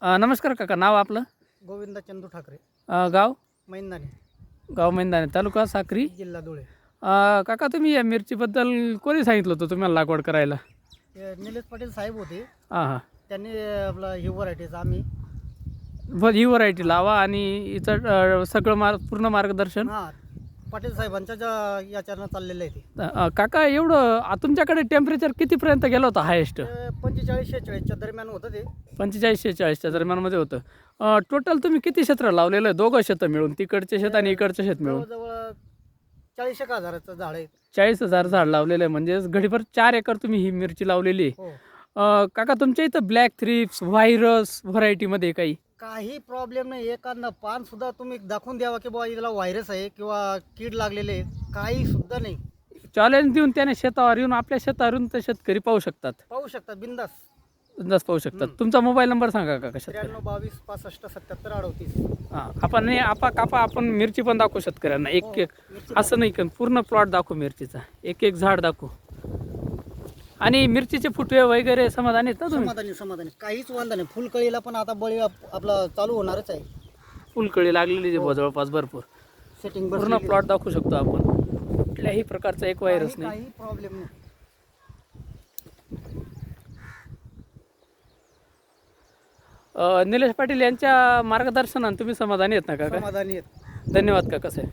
नमस्कार काका, नाव आपलं? गोविंद चंदू ठाकरे, गाव? मैंदानी, गाव मैदाने, तालुका साक्री. जिल्हा धुळे. काका, तुम्ही या मिरचीबद्दल कोणी सांगितलं होतं तुम्हाला लागवड करायला? निलेश पाटील साहेब होते, हां हां. त्यांनी आपला ही व्हरायटीचा आम्ही ही व्हरायटी लावा आणि हिचं सगळं पूर्ण मार्गदर्शन पाटील साहेबांच्या याच्यानं चाललेलं आहे ते. काका, एवढं तुमच्याकडे टेम्परेचर कितीपर्यंत गेलं होतं हायेस्ट? 45-46च्या दरम्यान होतं ते. 45-46च्या दरम्यानमध्ये होतं. टोटल तुम्ही किती क्षेत्र लावलेलं आहे, दोघं शेतं मिळून, तिकडचे शेत आणि इकडचे शेत मिळून? जवळजवळ 40,000 झाड आहे. 40,000 झाड लावलेलं आहे, म्हणजे घडीभर 4 एकर तुम्ही ही मिरची लावलेली आहे. हो. काका, तुमच्या इथं ब्लॅक थ्रिप्स, व्हायरस व्हरायटीमध्ये काही प्रॉब्लेम नाही. एखादं पान सुद्धा तुम्ही दाखवून द्यावा की बाबा याला व्हायरस आहे किंवा कीड लागलेले आहे, काही सुद्धा नाही. चॅलेंज देऊन त्याने शेतावर येऊन आपल्या शेतावर येऊन ते शेतकरी पाहू शकतात बिंदास पाहू शकतात. तुमचा मोबाईल नंबर सांगा काका. 93-22-65-77-38. हां, आपण मिरची पण दाखवू शेतकऱ्यांना, एक एक असं नाही, पूर्ण प्लॉट दाखवू मिरचीचा, एक एक झाड दाखवू. आणि मिरचीचे फुटवे वगैरे समाधानी आहेत ना तुम्ही? समाधानी, काहीच वांधा नाही. फुलकळीला पण आता बळी आपला चालू होणारच आहे. फुलकळी लागलेली जवळपास भरपूर. सेटिंग पूर्ण प्लॉट दाखवू शकतो आपण. कुठल्याही प्रकारचा एक व्हायरस नाही, काही प्रॉब्लेम नाही. निलेश पाटील यांच्या मार्गदर्शनाने तुम्ही समाधानी आहेत ना काका? समाधानी आहेत. धन्यवाद काका साहेब.